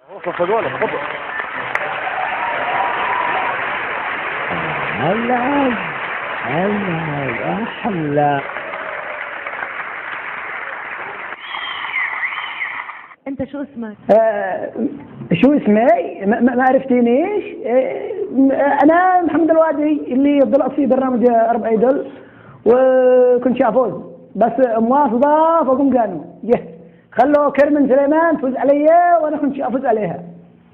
تفضل. هلا أحلى. انت شو اسمك؟ شو اسمي؟ ما عرفتينيش؟ انا محمد الوادي اللي طلعت في برنامج 4 ايدل وكنت شافوز، بس مواصفه فوقهم كانوا خلوا كرمن سليمان تفوز عليا وانا كنت افوز عليها.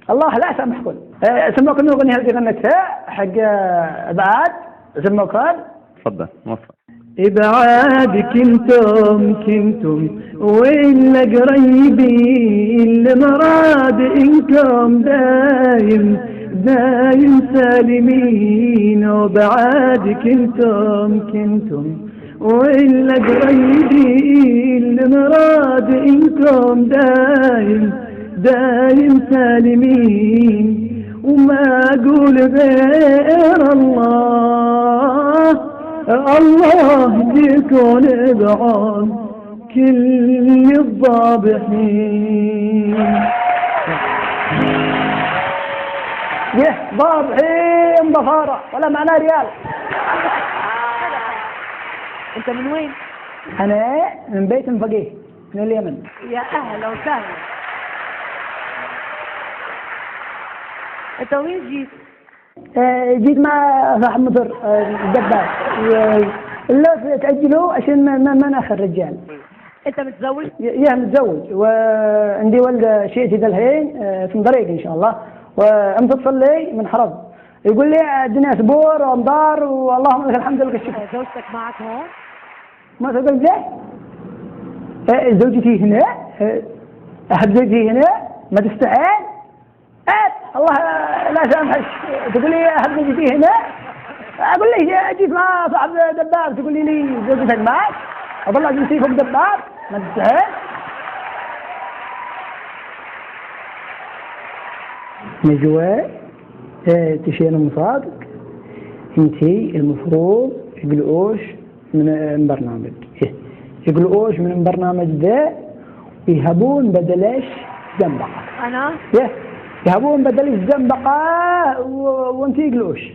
الله لا يسامحكم. سموكم الاغنيه اللي غنتها حق ابعاد سموكم. تفضل موفق. ابعاد كنتم وإلا قريبين المراد إنكم دايم سالمين. وبعاد كنتم وإلا قريبين المراد إنكم دايم سالمين. وما أقول غير الله يكون بعون كل الضابحين. ضابحين ضفارة ولا معناه ريال. انت من وين؟ أنا من بيت فقيه من اليمن. يا اهلا وسهلا. انت وين جيت؟ جيت مع صاحب مصر الدباب. لا تأجلوا عشان ما ناخذ رجال. انت متزوج؟ يا متزوج وعندي ولد شيء ذا الحين في طريق ان شاء الله. وانت تصلي من حرب يقول لي الدنيا سبور وامطار واللهم لك الحمد لك الشكر. زوجتك معك هون؟ ما تقول ليه؟ زوجتي هنا. احب زوجتي هنا ما تستحيل. الله لا سامحك. تقول لي احب زوجتي هنا. اقول لي جيت مع صاحب دباب تقول لي زوجتك معك. اطلع جنسي فوق دباب ما تستحيل. نجوى تشين مصادق انتي المفروض يقلقوش من برنامج يقلقوش من برنامج ذا ويهبون بدلش زنبقة. انا؟ يهبون بدلش زنبقة وانتي يقلقوش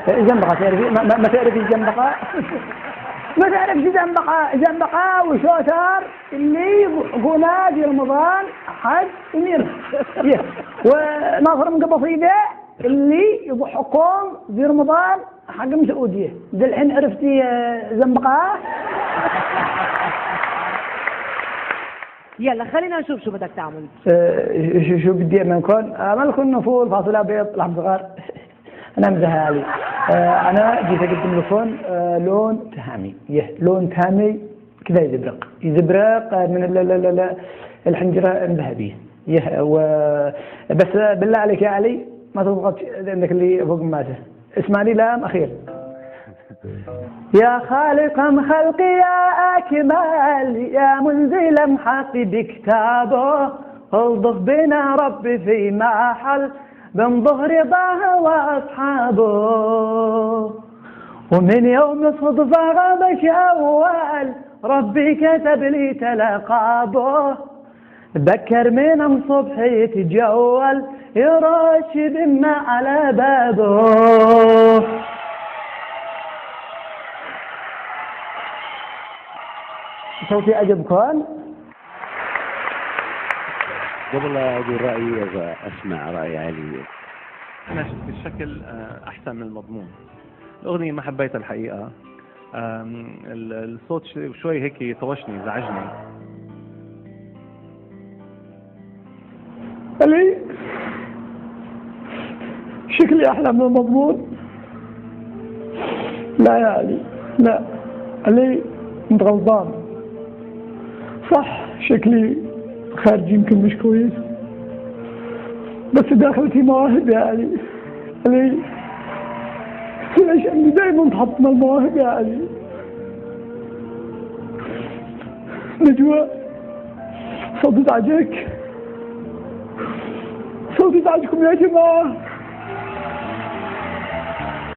زنبقة. تعرفي ما تعرفي الزنبقة؟ ما تعرف زنبقة وشوتر اللي يبقونا في رمضان حج ومير. وناصر من قبصيدة اللي يضحكون في رمضان حق سعودية. ذا الحين عرفتي زنبقة؟ يلا خلينا نشوف شو بدك تعمل. شو بدي منكم؟ ما لكم نفول فاصلة بيض لحم صغار. أنا أمزح علي. أنا جيت أقدم لكم لون تهامي. لون تهامي كذا يزبرق من الحنجرة الذهبية. بس بالله عليك يا علي ما تضغط عندك اللي فوق ماته. اسمعني لام أخير. يا خالق خلقي يا أكمل يا منزل حق بكتابه الطف بنا ربي في محل بن ظهر ضاه وأصحابه. ومن يوم صدفة غابش أول ربي كتب لي تلقابه. بكر من الصبح يتجول يرشد ما على بابه. صوتي عجبكم؟ قبل أقول رأيي أسمع رأي علي. أنا شفت الشكل أحسن من المضمون. الأغنية ما حبيتها الحقيقة. الصوت شوي هيك طوشني زعجني. علي شكلي أحلى من المضمون. لا يا علي لا. علي أنت غلطان. صح شكلي خارجي يمكن مش كويس بس داخلتي مواهب يا علي. علي ليش عندي دائما تحط من المواهب يا علي. نجوى صوتي ازعجك. صوتي ازعجكم يا جماعة.